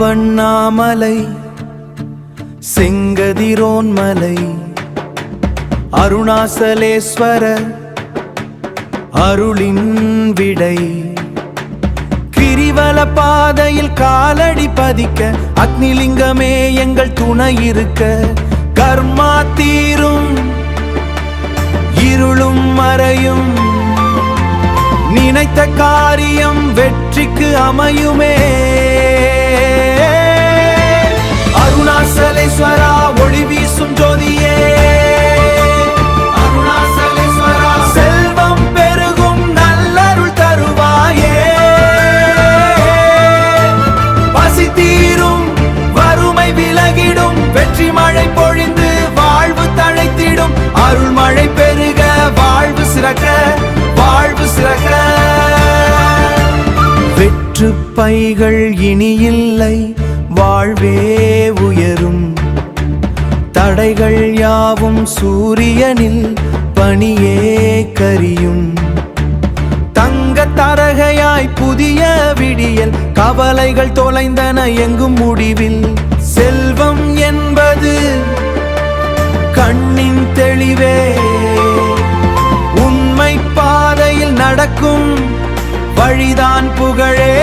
திருவண்ணாமலை செங்கதிரோன்மலை அருணாசலேஸ்வரர் அருளின் விடை. கிரிவல பாதையில் காலடி பதிக்க அக்னிலிங்கமே எங்கள் துணை இருக்க. கர்மா தீரும் இருளும் மறையும் நினைத்த காரியம் வெற்றிக்கு அமையுமே. அருணாசலேஸ்வரா ஒளி வீசும் ஜோதியே, அருணாசலேஸ்வரா செல்வம் பெருகும் நல்லருள் தருவாயே. பசி தீரும் வறுமை விலகிடும் வெற்றி மழை பொழிந்து வாழ்வு தழைத்திடும். அருள் மழை பெருக வாழ்வு சிறக்க வாழ்வு சிறக்க. வெற்று பைகள் இனி இல்லை வாழ்வே உயரும். தடைகள் யாவும் சூரியனில் பனியே கரியும். தங்க தரகையாய் புதிய விடியல் கவலைகள் தொலைந்தன எங்கும் முடிவில். செல்வம் என்பது கண்ணின் தெளிவே உண்மை பாதையில் நடக்கும் வழிதான் புகழே.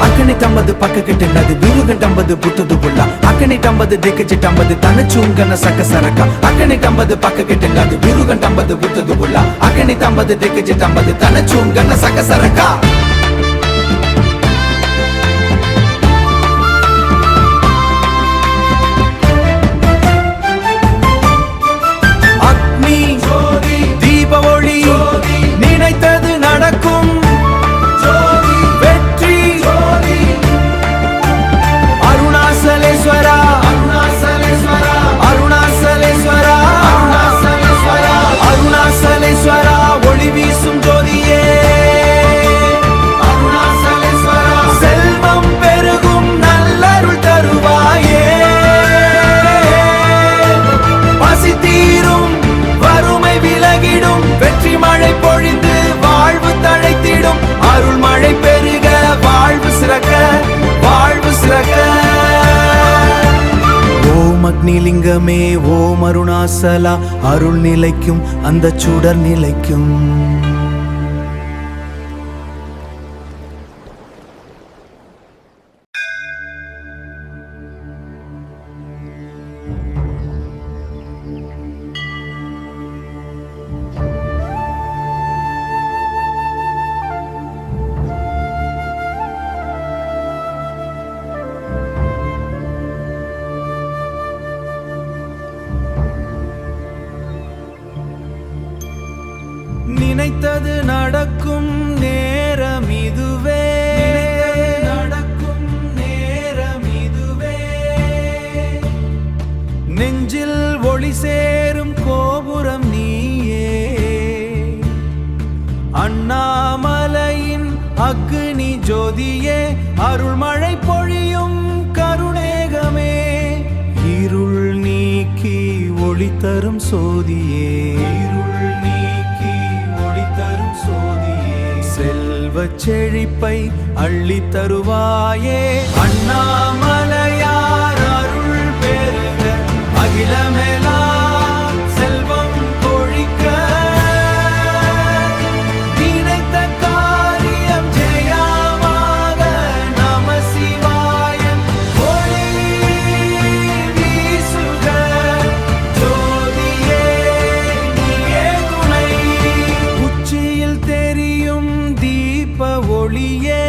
அக்கனை தம்பது பக்க கிட்டது விருகன் தம்பது புத்தது புள்ள அக்கனை தம்பது திக்கச்சு தம்பது தனச்சுங்கன சக்க சரக்கா. அக்கனை தம்பது பக்க கிட்டது விருகன் தம்பது புத்தது புள்ள அக்கனை தம்பது திக்கச்சு தம்பது தனச்சுங்கன சக்க சரக்கா. அக்னி ஜோதி தீப ஒளி நினைத்தது நடக்கும். வெற்றி ஜோதி அருணாசலேஸ்வரா அருணாசலேஸ்வரா அருணாசலேஸ்வரா அருணாசலேஸ்வரா அருணாசலேஸ்வரா ஒளி வீசும் ஜோதியே, அருணாசலேஸ்வரா செல்வம் பெருகும் நல்லருள் தருவாயே. பசி தீரும் வறுமை விலகிடும் வெற்றி மழை பொழிந்து வாழ்வு தழைத்திடும். அருள் மழை பெருக வாழ்வு சிறக்க வாழ்வு சிறக்க. ஓம் அக்னிலிங்கமே ஓம் அருணாசலா அருள் நிலைக்கும் அந்த சுடர் நிலைக்கும். நினைத்தது நடக்கும் நேரம் இதுவே, நடக்கும் நேரம் இதுவே. நெஞ்சில் ஒளி சேரும் கோபுரம் நீயே, அண்ணாமலையின் அக்னி ஜோதியே. அருள்மழை பொழியும் கருணேகமே, இருள் நீக்கி ஒளி தரும் சோதியே. இருள் நீக்கி ஒளி தரும் சோதியே. செல்வச் செழிப்பை அள்ளி தருவாயே. அண்ணாமலையார் அருள் பெருக அகிலமெல்லாம் செல்வம் கொழிக்க. நினைத்த காரியம் ஜெயமாக நம சிவாயம் ஒளி வீசுக. ஜோதியே நீயே துணை, உச்சியில் தெரியும் தீப ஒளியே.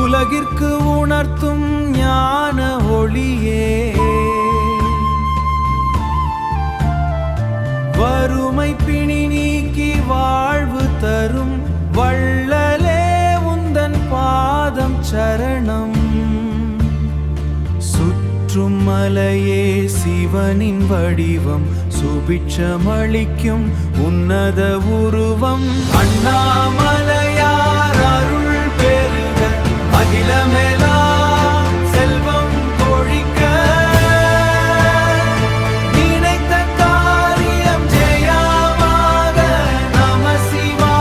உலகிற்கு உணர்த்தும் ஞான ஒளியே. வறுமை பிணி நீக்கி வாழ்வு தரும் வள்ளலே உந்தன் பாதம் சரணம். சுற்றும் மலையே சிவனின் வடிவம் சுபிட்சமளிக்கும் உன்னத உருவம். அண்ணாமலையார் அருள் பெருக அகிலமெல்லாம் செல்வம் கொழிக்க. நினைத்த காரியம் ஜெயமாக நம சிவா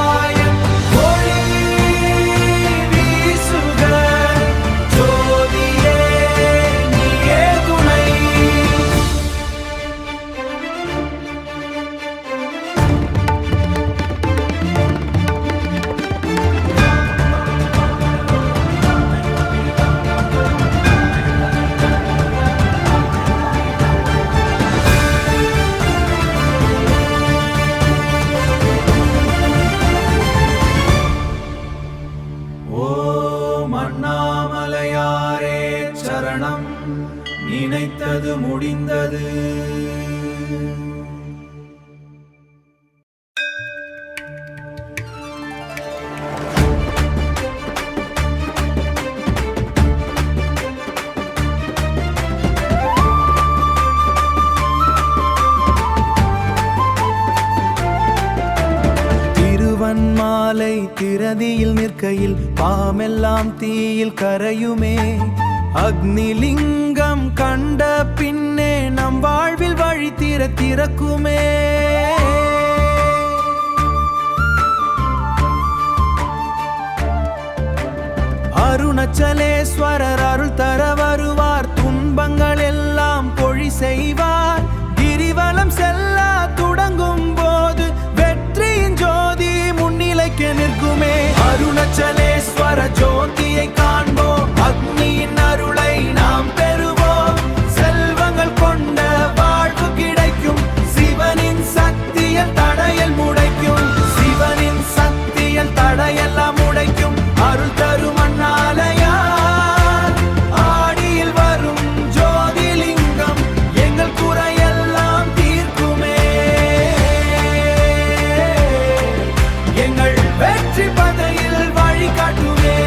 பொழுது முடிந்தது. மாலை திரதியில் நிற்கையில் பாமெல்லாம் தீயில் கரையுமே. அக்னிலிங்கம் கண்ட பின்னே நம் வாழ்வில் வழி திறக்குமே. அருணாச்சலேஸ்வரர் அருள் தர வருவார், துன்பங்கள் எல்லாம் பொழி செய்வார். கிரிவலம் செல்ல தொடங்கும் போது வெற்றியின் ஜோதி முன்னிலைக்கு நிற்குமே. அருணாச்சலேஸ்வர ஜோதியை காண்போம், அக்னியின் அருளை நாம் பெறுவோம். செல்வங்கள் கொண்ட வாழ்வு கிடைக்கும், சிவனின் சக்தியில் தடையல் முடைக்கும். சிவனின் சக்தியில் தடையெல்லாம் முடைக்கும். அருள் தரும் அண்ணாலயார் ஆடியில் வரும் ஜோதிலிங்கம் எங்கள் குறையெல்லாம் தீர்க்குமே. எங்கள் வெற்றி பதையில் வழிகாட்டுமே.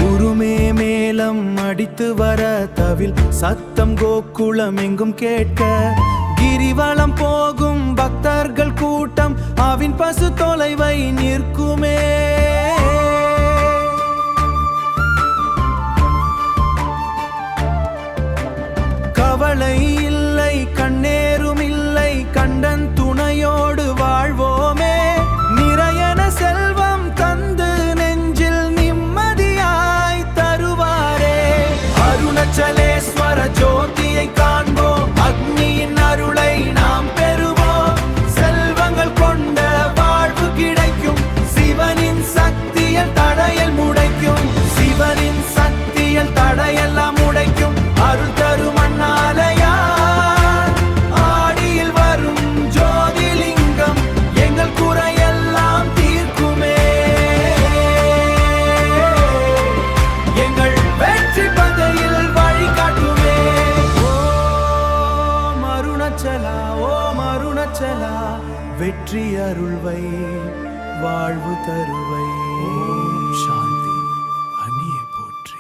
குருமே மேளம் அடித்து வர தவில் சத்தம் கோகுலம் எங்கும் கேட்க. கிரிவலம் போகும் பக்தர்கள் கூட்டம் அவின் பசு தொலைவை நிற்குமே. கவலை இல்லை கண்ணேரும் இல்லை, கண்டன் துணையோடு வாழ்வோமே. நிறையன செல்வம் தந்து நெஞ்சில் நிம்மதியாய் தருவாரே. அருணாச்சலேஸ்வர ஜோதியை காண்போம், அக்னியின் அருளை நாம் பெறுவோம். செல்வங்கள் கொண்ட வாழ்வு கிடைக்கும், சிவனின் சக்தியில் தடையல் முடைக்கும். சிவனின் சக்தியில் தடையெல்லாம் முடைக்கும். அருள் தரும் அண்ணாலயார் ஆடியில் வரும் ஜோதிலிங்கம் எங்கள் குறையெல்லாம் தீர்க்குமே. எங்கள் வெற்றி பதையில் வழிகாட்டுமே. ஓம் அருணாச்சலா, ஓம் அருணாச்சலா, வெற்றி அருள்வை வாழ்வு தருவை. ஓம் சாந்தி. அன்னியே போற்றி.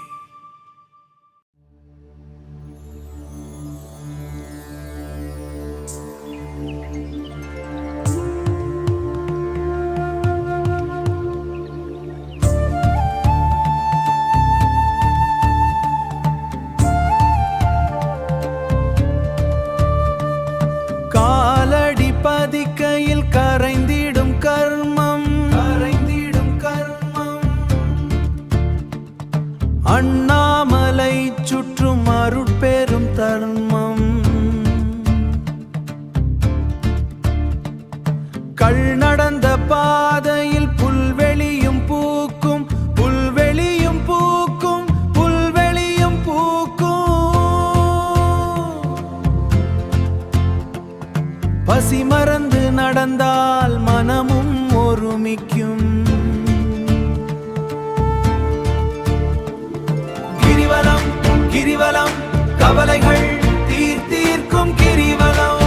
காலடி பதிக்கையில் கரைந்திடும் கர்மம், கரைந்திடும் கர்மம். அண்ணாமலை சுற்றும் அருட்பெரும் தர்மம். கள் நடந்த பாதையில் புல்வெளியும் பூக்கும், புல்வெளியும் பூக்கும், புல்வெளியும் பூக்கும். பசி மறந்து நடந்தால் மனமும் ஒருமிக்கும். கிரிவலம் கிரிவலம் கவலைகள் தீர்க்கும் கிரிவலம்.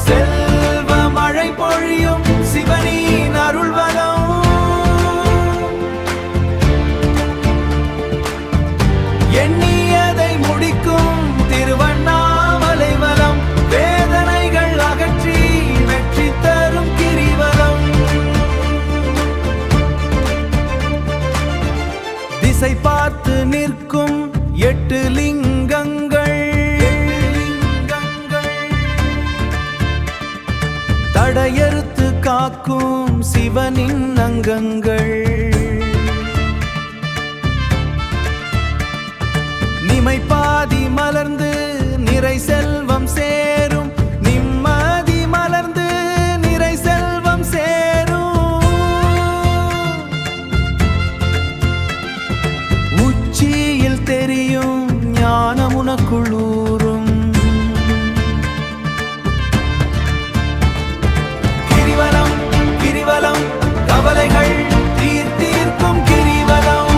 செல்வ மழை பொழியும் சிவனின் அருள்வலம். எண்ணியதை முடிக்கும் திருவண்ணாமலை வலம். வேதனைகள் அகற்றி வெற்றி தரும் கிரிவலம். திசை பார்த்து நிற்கும் 8 லிங்கங்கள். தடையறுத்து காக்கும் சிவனின் அங்கங்கள். நிமை பாதி மலர்ந்து நிறை செல்வம் சேரும். நிம்மதி மலர்ந்து நிறை செல்வம் சேரும். உச்சியில் தெரியும் ஞானம் உனக்குள்ளூரும். கிரிவலம் கிரிவலம் கவலைகள் தீர்க்கும் கிரிவலம்.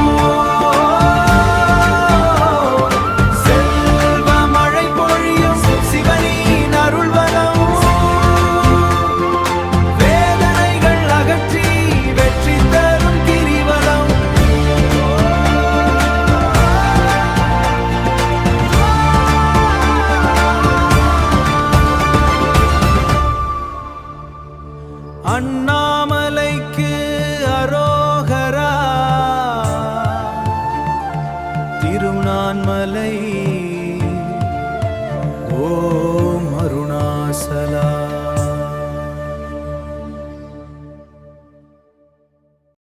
ஓம் அருணாசலா.